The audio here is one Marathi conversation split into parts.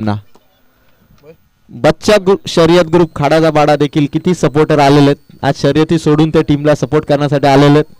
ना बच्चा शर्यत ग्रुप खाडाचा बाडा देखील किती सपोर्टर आलेले आहेत आज शर्यती सोडून ते टीमला सपोर्ट करण्यासाठी आलेले आहेत.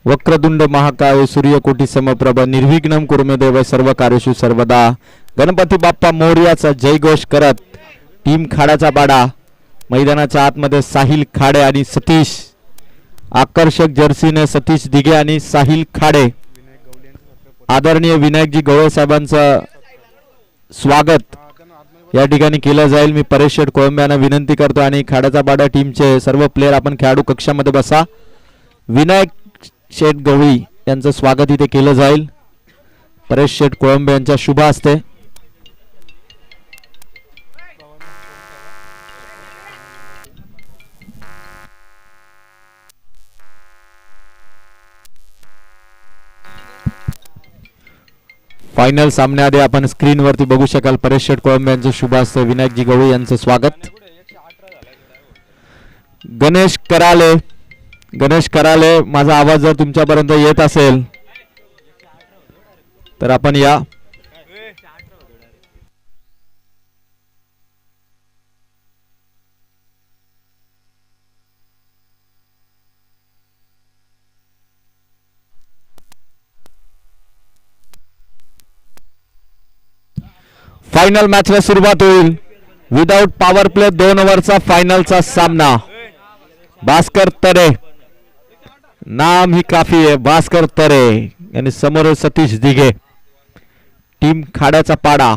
वक्रतुंड महाकाय सूर्यकोटी समप्रभ निर्विघ्नं कुरु मे देव सर्व कार्येषु सर्वदा गणपती बाप्पा मोरयाचा जयघोष करत टीम खाडाचा बाडा मैदानाच्या आतमध्ये साहिल खाडे आणि सतीश आकर्षक जर्सीने सतीश दिघे आणि साहिल खाडे आदरणीय विनायकजी गवळे साहेबांचं स्वागत या ठिकाणी केलं जाईल. मी परेश शेठ कोळंबे यांना विनंती करतो आणि खाडाचा बाडा टीमचे सर्व प्लेयर आपण खेळाडू कक्षामध्ये बसा. विनायक शेठ गवळी यांचं स्वागत इथे केलं जाईल परेश शेठ कोळंबे यांच्या शुभ हस्ते. फायनल सामन्याआधी आपण स्क्रीनवरती बघू शकाल परेश शेठ कोळंबे यांचं शुभ हस्ते विनायकजी गवळी यांचं स्वागत. गणेश कराले माझा आवाज जर तुमच्यापर्यंत येत असेल तर आपण या. फायनल मॅचला सुरुवात होईल. विदाउट पॉवर प्ले 2 ओव्हरचा फायनलचा सामना. भास्कर तरे नाम ही काफी है. भास्कर तरे आणि समोर सतीश दिघे टीम खाड्याचा पाडा.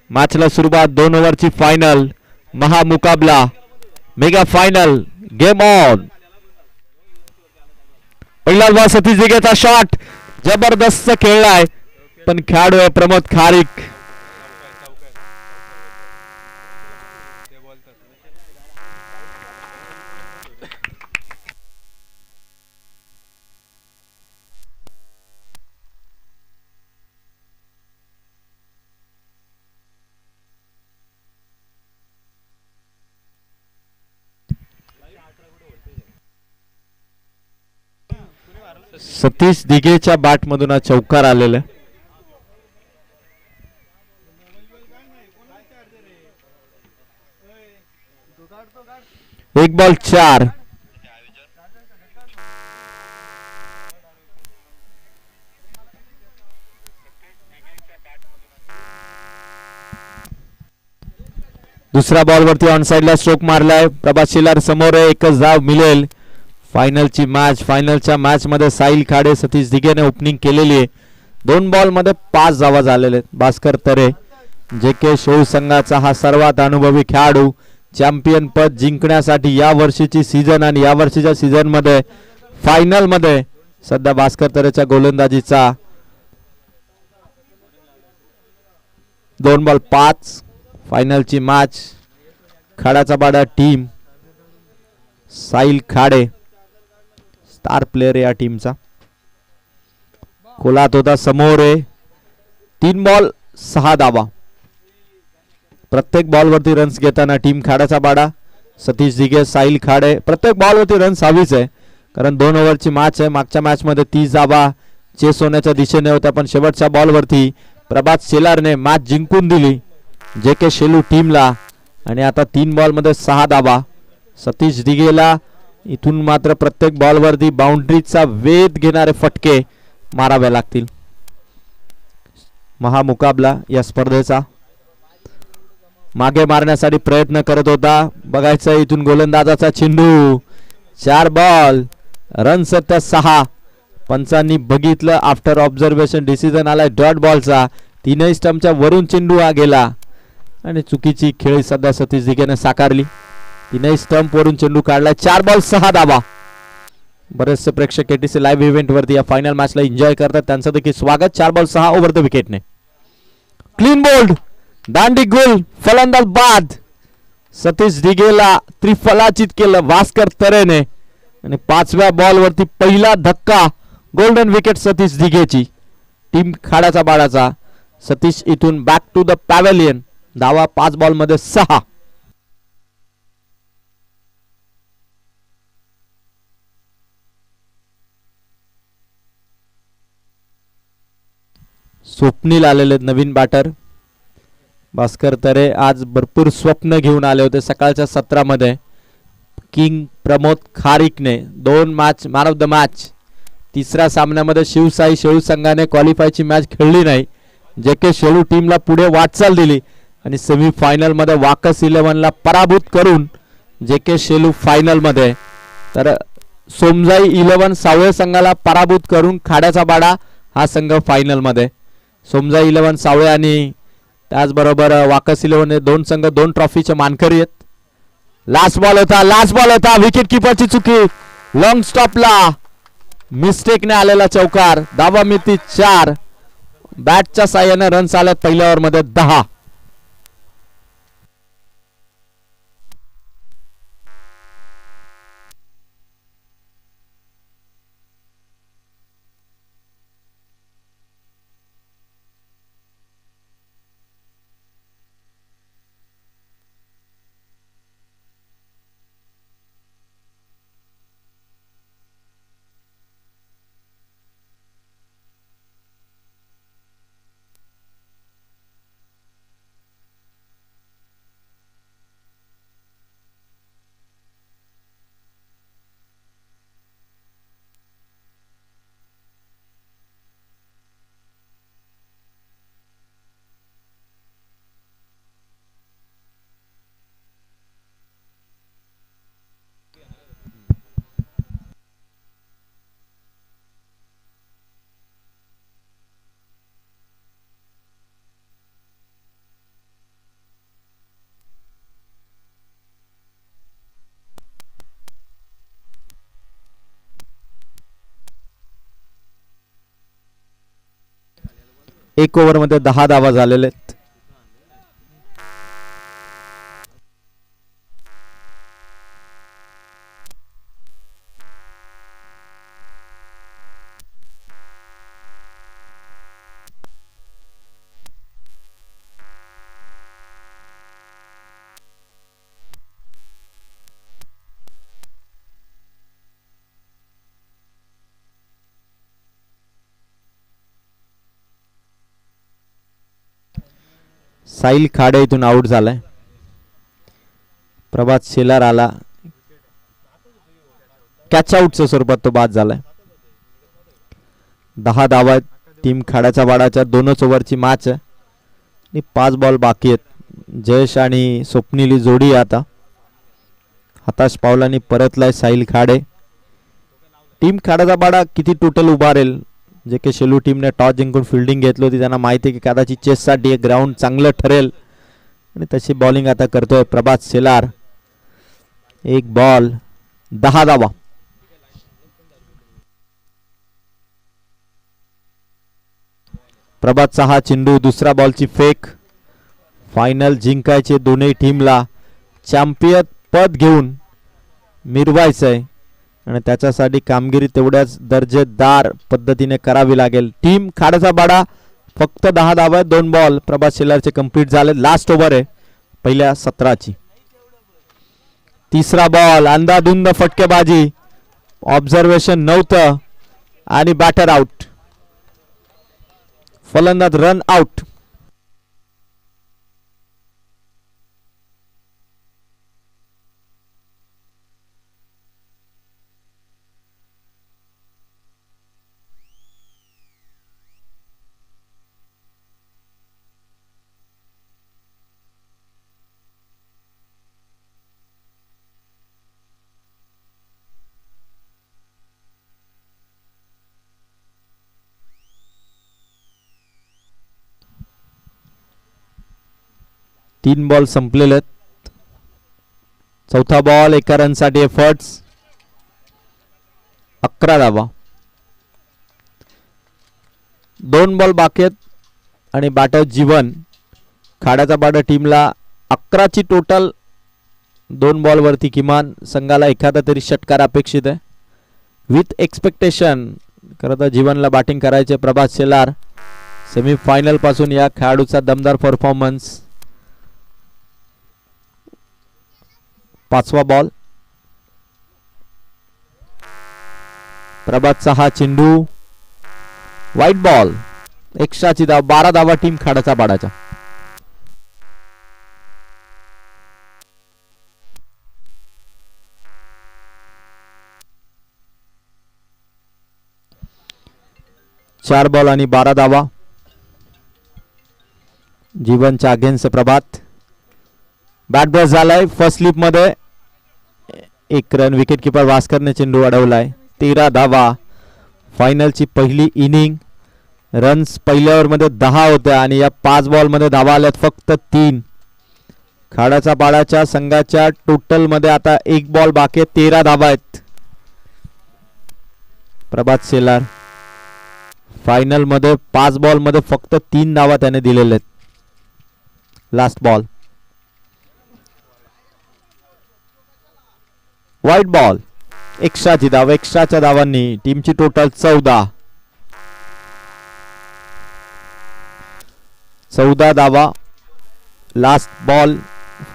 मॅचला सुरुवात 2 ओव्हरची फायनल महामुकाबला मेगा फायनल गेम ऑन. पहिला बॉल सतीश दिघेचा शॉट जबरदस्त खेळलाय पण खेळाडू आहे प्रमोद खारीक. सतीश दिघेच्या बॅट मधून चौकार आलेला. एक बॉल 4. दुसऱ्या बॉल वरती ऑन साइडला स्ट्रोक मारलाय. प्रभात शिलार समोर आहे. एकच धाव मिळेल. फायनलची मॅच. फायनलच्या मॅच मध्ये साहिल खाडे सतीश दिघेने ओपनिंग केलेली आहे. 2 बॉल मध्ये 5 धावा झालेले. भास्कर तरे जेके शोऊ संघाचा हा सर्वात अनुभवी खेळाडू चॅम्पियन पद जिंकण्यासाठी या वर्षीची सीझन आणि या वर्षीच्या सीझन मध्ये फायनल मध्ये सध्या भास्कर तरेच्या गोलंदाजीचा 2 बॉल 5. फायनलची मॅच. खाडाचा बाडा team Sahil Khade star player या टीमचा. खोलात होता समोर आहे. 3 बॉल 6 धावा. प्रत्येक बॉल वरती रन्स घेताना टीम खाडाचा बाडा सतीश दिघे साहिल खाडे प्रत्येक बॉल वरती रन्स हवीच आहे कारण 2 ओव्हरची मॅच आहे. मागच्या मॅच मध्ये 30 धावा चेस होण्याच्या दिशेने होत्या पण शेवटच्या बॉल वरती प्रभात शेलारने मॅच जिंकून दिली जेके शेलू टीमला आणि आता 3 बॉल मध्ये 6 धावा. सतीश दिघेला इथून मात्र प्रत्येक बॉल वरती बाउंड्रीचा वेध घेणारे फटके मारावे लागतील. महामुकाबला या स्पर्धेचा. मागे मारण्यासाठी प्रयत्न करत होता. बघायचं इथून गोलंदाजाचा चेंडू 4 बॉल रन सत्या 6. पंचांनी बघितलं आफ्टर ऑब्झर्वेशन डिसिजन आलाय डॉट बॉलचा. तीनही स्टंपच्या वरून चेंडू हा गेला आणि चुकीची खेळी सध्या सतीश दिघेने साकारली. तीनही स्टंप वरून चेंडू काढलाय. 4 बॉल 6 धावा. बरेचसे प्रेक्षक केटीसी लाईव्ह इव्हेंट वरती या फायनल मॅचला एन्जॉय करतात, त्यांचं देखील स्वागत. 4 बॉल 6 ओव्हर द विकेटने. क्लीन बोल्ड दांडी गुल फलंदाज बाद. सतीश दिघेला त्रिफलाचित केलं भास्कर तरेने आणि 5व्या बॉल वरती पहिला धक्का. गोल्डन विकेट सतीश दिघेची. टीम खाडाचा बाळाचा. सतीश इथून बॅक टू द पॅव्हेलियन. धावा 5 बॉल मध्ये 6. स्वप्नील आलेले नवीन बॅटर. भास्कर तरे आज भरपूर स्वप्न घेऊन आले होते सकाळच्या सत्रामध्ये. किंग प्रमोद खारिकने 2 match man of the match. तिसऱ्या सामन्यामध्ये शिवसाई शेळू संघाने क्वालिफायची मॅच खेळली नाही. जे के शेळू टीमला पुढे वाटचाल दिली आणि सेमी फायनल मध्ये वाकस 11ला पराभूत करून जे के शेळू फायनल मध्ये, तर सोमजाई 11 सावळे संघाला पराभूत करून खाड्याचा बाडा हा संघ फायनल मध्ये. सोमजाई 11 सावळे आणि त्याचबरोबर वाकस 11 दोन संघ 2 ट्रॉफीचे मानकरी आहेत. लास्ट बॉल होता विकेट किपरची चुकी. लॉंग स्टॉपला मिस्टेकने आलेला चौकार. धावा मिती 4. बॅटच्या साह्याने रन्स आल्यात पहिल्या ओव्हर मध्ये 10. एक ओव्हर मध्ये 10 धावा झालेले आहेत. साहिल खाडे इथून आउट झालाय. प्रभात शेलार आला. कॅच आउटच्या स्वरूपात तो बाद झालाय. 10 धावा टीम खाड्याच्या बाडाच्या 2च ओव्हरची मॅच आहे आणि 5 बॉल बाकी आहेत. जयेश आणि स्वप्नीली जोडी आता. हताश पावलांनी परतलाय साहिल खाडे. टीम खाड्याचा बाडा किती टोटल उभारेल. जे के शेलू टीमने टॉस जिंकून फिल्डिंग घेतली होती, त्यांना माहिती आहे की कदाचित चेससाठी ग्राउंड चांगलं ठरेल आणि तशी बॉलिंग आता करतोय प्रभात शेलार. 1 बॉल 10 धावा. प्रभातचा हा चेंडू दुसऱ्या बॉलची फेक. फायनल जिंकायचे दोन्ही टीमला. चॅम्पियन पद घेऊन मिरवायचंय आणि त्याच्यासाठी कामगिरी तेवढ्याच दर्जेदार पद्धतीने करावी लागेल. टीम खाड्याचा बाडा फक्त 10 धावा 2 बॉल प्रभात शेलारचे कंप्लीट झाले. लास्ट ओव्हर आहे पहिल्या सत्राची. तिसरा बॉल अंधाधुंद फटकेबाजी. ऑब्झर्वेशन नव्हतं आणि बॅटर आउट. फलंदाज रन आउट. 3 बॉल संपलेले आहेत. चौथा बॉल, एका रनसाठी एफर्ट्स. 11 धावा. 2 बॉल बाकी आहेत आणि बॅटर जीवन. खाड्याचा पाडा टीमला 11ची टोटल. 2 बॉल वरती किमान संघाला एखादा तरी षटकार अपेक्षित आहे. विथ एक्सपेक्टेशन खरं तर जीवनला बॅटिंग करायचे. प्रभात शेलार सेमीफायनल पासून या खेळाडूचा दमदार परफॉर्मन्स. 5वा बॉल. प्रभातचा हा चेंडू वाईट बॉल. एक्स्ट्राची धाव. 12 धावा टीम खाड्याचा पाडाच्या. चार बॉल आणि 12 धावा. जीवनच्या अगेन्स्ट प्रभात. बॅट बॉल झालाय फर्स्ट स्लिप मध्ये. 1 रन. विकेट किपर भास्करने चेंडू अडवलाय. 13 धावा. फायनलची पहिली इनिंग. रन्स पहिल्या ओव्हर मध्ये 10 होत्या आणि या 5 बॉल मध्ये धावा आल्यात फक्त 3. खाड्याचा पाडाच्या संघाच्या टोटल मध्ये आता 1 बॉल बाकी. 13 धावा आहेत. प्रभात शेलार फायनल मध्ये 5 बॉल मध्ये फक्त 3 धावा त्याने दिलेल्या आहेत. Last ball. Wide ball. एक्स्ट्राची धाव. एक्स्ट्राच्या धावांनी टीमची टोटल 14. 14 धावा. Last ball.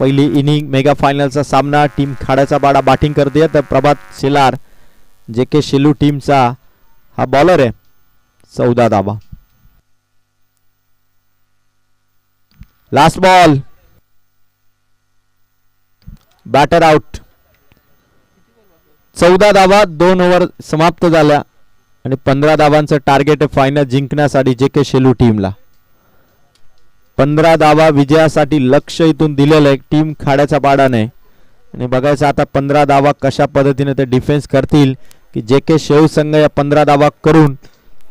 पहिली इनिंग मेगा फायनलचा सामना. टीम खाड्याचा पाडा बॅटिंग करते तर प्रभात शेलार JK शेलू टीमचा हा बॉलर आहे. 14 धावा. Last ball. Batter out. 14 धावा 2 ओव्हर समाप्त झाल्या आणि 15 धावांचं टार्गेट आहे फायनल जिंकण्यासाठी JK शेलू टीमला. 15 धावा विजयासाठी लक्ष इथून दिलेलं आहे टीम खाड्याच्या पाडाने. आणि बघायचं आता 15 धावा कशा पद्धतीने ते डिफेन्स करतील की JK शेलू संघ या 15 धावा करून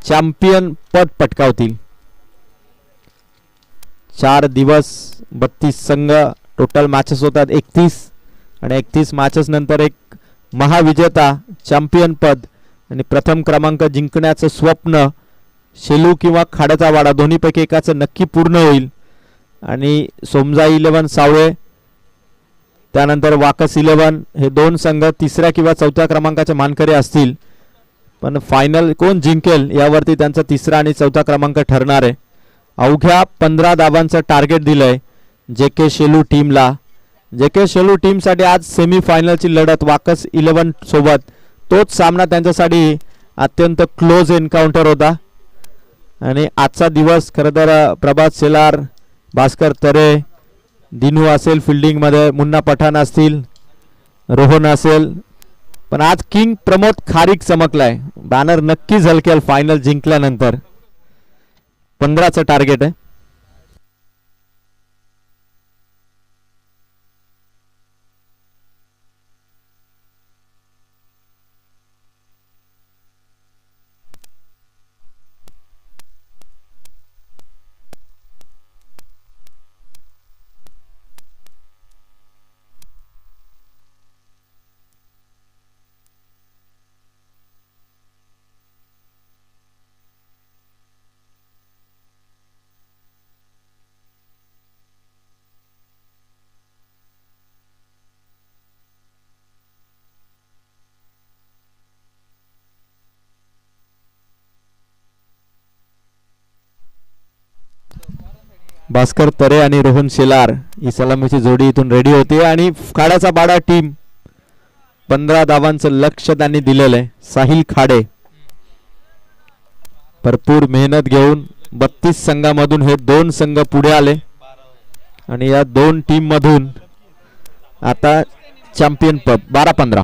चॅम्पियन पद पटकावतील. 4 दिवस 32 संघ. टोटल मॅचेस होतात 31 आणि 31 मॅचेस नंतर एक महाविजेता चॅम्पियन पद आणि प्रथम क्रमांक जिंकण्याचं स्वप्न शेलू किंवा खाड्याचा वाडा दोन्हीपैकी एकाचं नक्की पूर्ण होईल. आणि सोमजाई 11 सावळे त्यानंतर वाकस 11 हे 2 संघ 3ऱ्या किंवा 4थ्या क्रमांकाचे मानकरी असतील. पण फायनल कोण जिंकेल यावरती त्यांचा 3रा आणि 4था क्रमांक ठरणार आहे. अवघ्या 15 धावांचं टार्गेट दिलंय JK शेलू टीमला. JK शेलू टीमसाठी आज सेमीफायनलची लढत वाकस 11 सोबत. तोच सामना त्यांच्यासाठी अत्यंत क्लोज एन्काउंटर होता. आणि आजचा दिवस खरं तर प्रभात शेलार, भास्कर तरे, दिनू असेल फिल्डिंग मध्ये, मुन्ना पठाण असतील, रोहन असेल. पण आज किंग प्रमोद खारीक चमकलाय. बॅनर नक्की झलकेल फायनल जिंकल्यानंतर. 15चं टार्गेट आहे. भास्कर तरे आणि रोहन शेलार ही सलामीची जोडी इथून रेडी होती. आणि खाड्याचा पाडा टीम 15 धावांचं लक्ष त्यांनी दिलेलं आहे. साहिल खाडे भरपूर मेहनत घेऊन 32 संघामधून हे 2 संघ पुढे आले आणि या 2 टीम मधून आता चॅम्पियन पद. 12-15.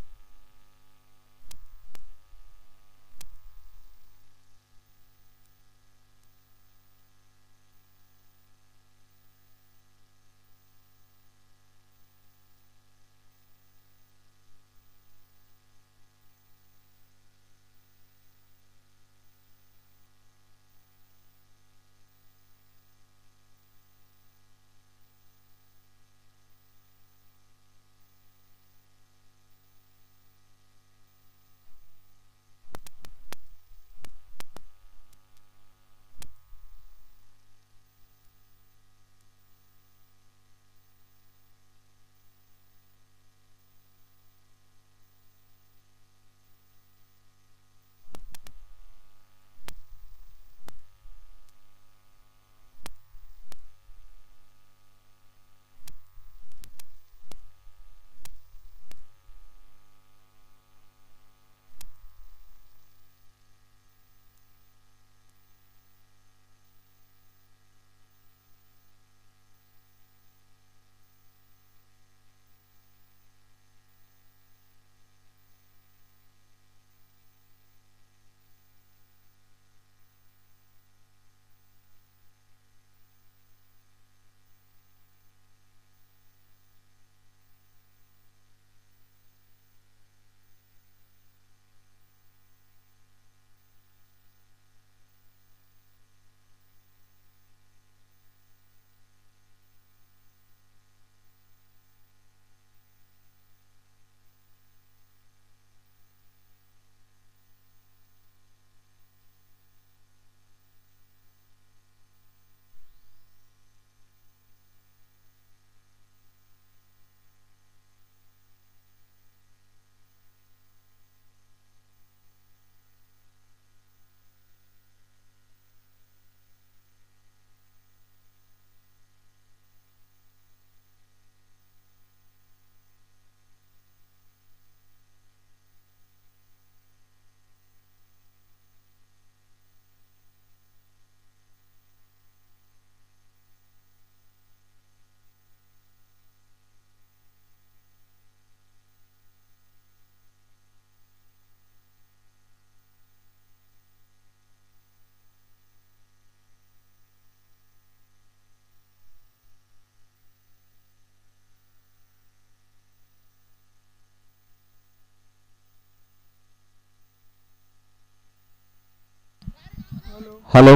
हॅलो.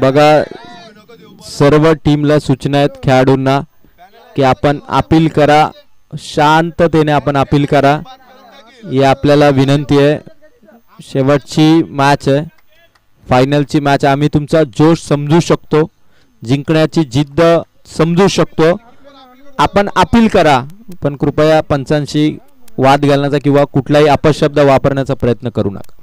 बघा सर्व टीमला सूचना आहेत खेळाडूंना की आपण अपील करा, शांततेने आपण अपील करा, ही आपल्याला विनंती आहे. शेवटची मॅच आहे, फायनलची मॅच. आम्ही तुमचा जोश समजू शकतो, जिंकण्याची जिद्द समजू शकतो. आपण अपील करा, पण कृपया पंचांशी वाद घालण्याचा किंवा कुठलाही अपशब्द वापरण्याचा प्रयत्न करू नका.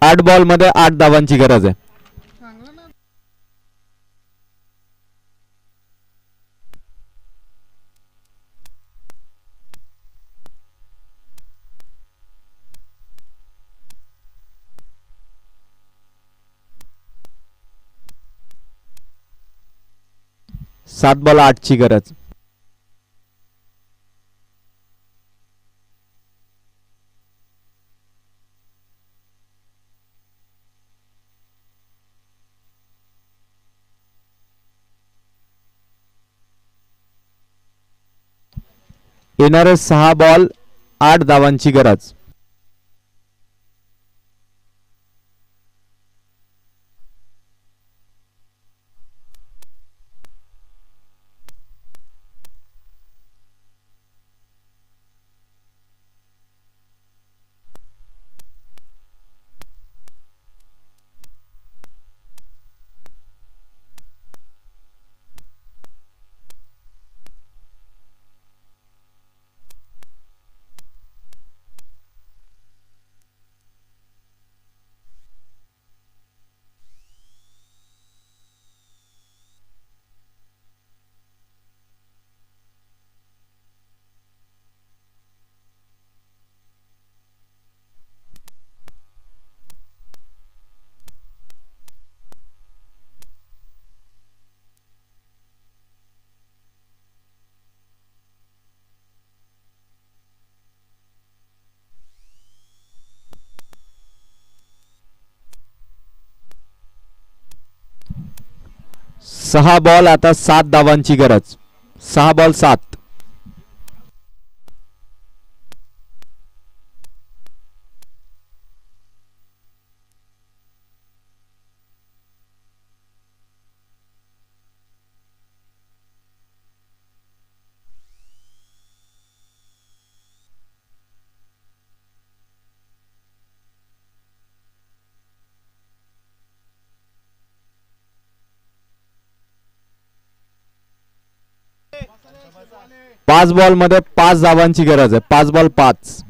आठ बॉल मध्ये 8 धावांची गरज आहे. सात बॉल 8 ची गरज. येणारे 6 बॉल 8 धावांची गरज. सहा बॉल आता 7 धावांची गरज. 6 बॉल 7. पाच बॉल मध्ये 5 धावांची गरज आहे. 5 बॉल 5.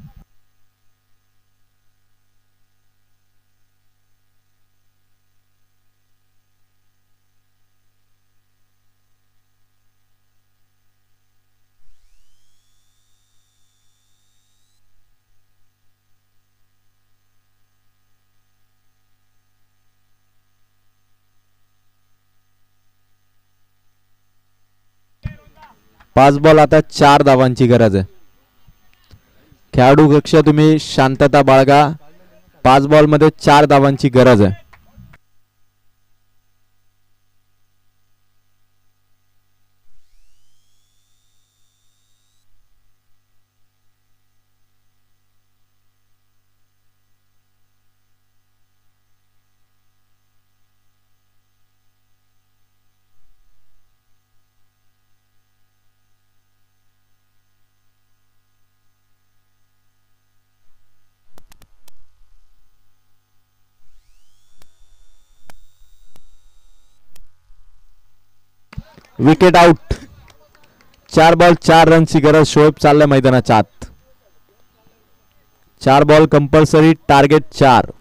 5 बॉल आता 4 धावांची गरज आहे. खेळाडू कक्ष तुम्ही शांतता बाळगा. 5 बॉल मध्ये 4 धावांची गरज आहे. Wicket out. 4 बॉल 4 रनची गरज. शोएब चाललाय मैदानाच्या आत. 4 बॉल कंपल्सरी. टार्गेट 4.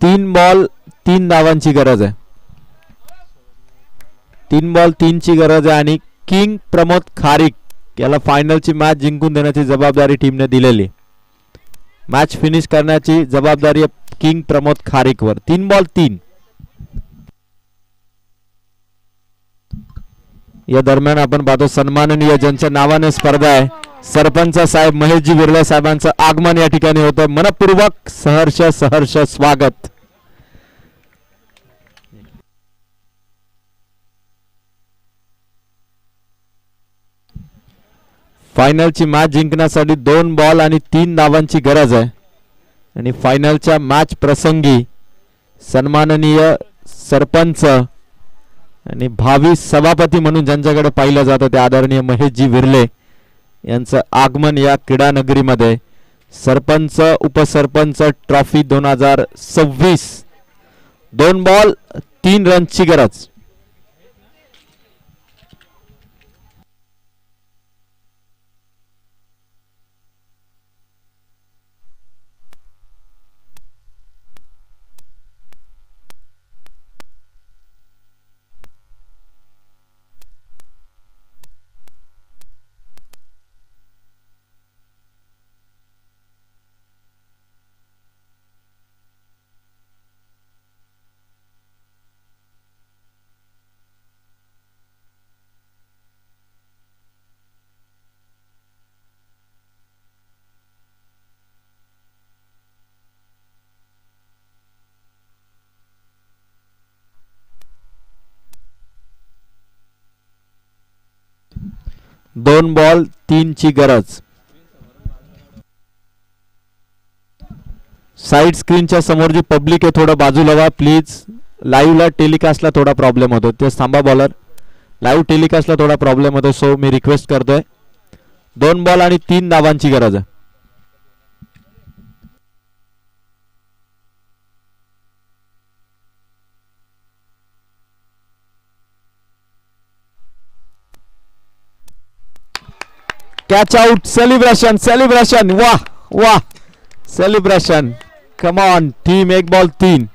तीन बॉल 3 धावांची गरज आहे. 3 बॉल 3 ची गरज आहे आणि किंग प्रमोद खारीक याला फायनलची मॅच जिंकून देण्याची जबाबदारी टीमने दिलेली. मॅच फिनिश करण्याची जबाबदारी किंग प्रमोद खारीकवर. 3 बॉल 3. या दरम्यान आपण पाहतो सन्माननीय ज्यांच्या नावाने स्पर्धा आहे सरपंच साहेब महेशजी विर्ले साहेबांचं आगमन या ठिकाणी होतं. मनपूर्वक सहर्ष स्वागत. फायनलची मॅच जिंकण्यासाठी 2 बॉल आणि 3 धावांची गरज आहे आणि फायनलच्या मॅच प्रसंगी सन्माननीय सरपंच आणि भावी सभापती म्हणून ज्यांच्याकडे पाहिलं जातं ते आदरणीय महेशजी विर्ले यांचं आगमन या क्रीडा नगरीमध्ये. सरपंच उपसरपंच ट्रॉफी 2026. 2 बॉल 3 रनची गरज. दोन बॉल 3 ची गरज. साइड स्क्रीनच्या समोर जी पब्लिक आहे थोडं बाजूला व्हा प्लीज. लाईव्हला टेलिकास्टला थोडा प्रॉब्लेम होतो ते थांबा बॉलर. लाईव्ह टेलिकास्टला थोडा प्रॉब्लेम होतो सो मी रिक्वेस्ट करतोय. 2 बॉल आणि 3 धावांची गरज आहे. Catch out, celebration, वाह celebration, come on team. 1 ball 3.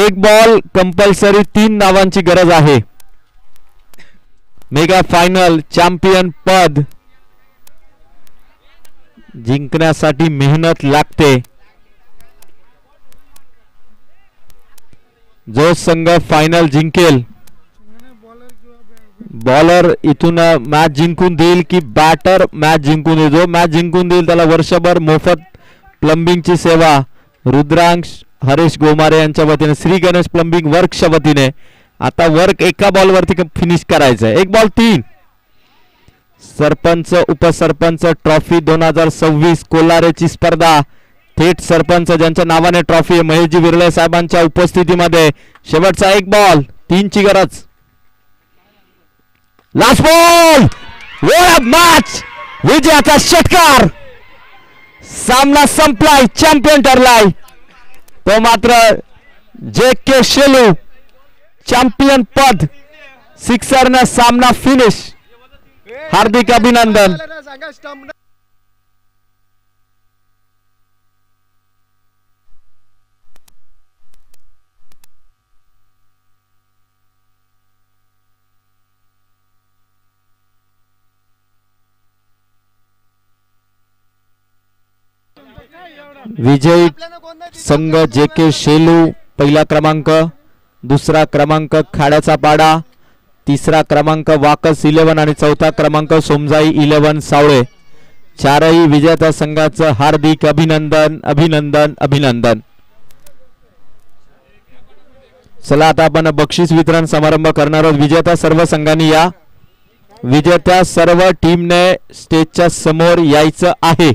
एक बॉल कंपल्सरी 3 धावांची गरज आहे. मेगा फायनल चॅम्पियन पद जिंकण्यासाठी मेहनत लागते. जो संघ फायनल जिंकेल, बॉलर इथून मॅच जिंकून देईल की बॅटर मॅच जिंकून देईल. जो मॅच जिंकून देईल त्याला वर्षभर मोफत प्लंबिंगची सेवा रुद्रांश हरेश गोमारे यांच्या वतीने, श्री गणेश प्लंबिंग वर्कच्या वतीने. आता वर्क एका बॉल वरती फिनिश करायचं आहे. 1 बॉल 3. सरपंच उपसरपंच ट्रॉफी 2026 कोलारेची स्पर्धा. थेट सरपंच ज्यांच्या नावाने ट्रॉफी आहे महेशजी विरळे साहेबांच्या उपस्थितीमध्ये. शेवटचा 1 बॉल 3 ची गरज. Last ball. What a match. विजयाचा षटकार. सामना संपलाय. चॅम्पियन ठरलाय तो मात्र JK शेलू. चॅम्पियन पद. सिक्सरने सामना फिनिश. हार्दिक अभिनंदन. विजयी संघ JK शेलू पहिला क्रमांक, दुसरा क्रमांक खाड्याचा पाडा, तिसरा क्रमांक वाकस 11 आणि चौथा क्रमांक सोमजाई 11 सावळे. चारही विजेत्या संघाचं हार्दिक अभिनंदन अभिनंदन अभिनंदन. चला आता आपण बक्षीस वितरण समारंभ करणार आहोत. विजेत्या सर्व संघांनी या. विजेत्या सर्व टीमने स्टेजच्या समोर यायचं आहे.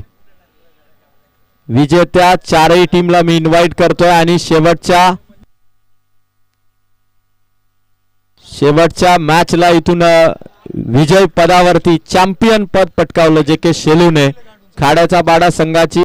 विजेत्या चारही टीमला मी इन्व्हाइट करतोय आणि शेवटच्या मॅचला इथून विजय पदावरती चॅम्पियन पद पटकावलं JK शेलूने. खाड्याचा पाडा संघाची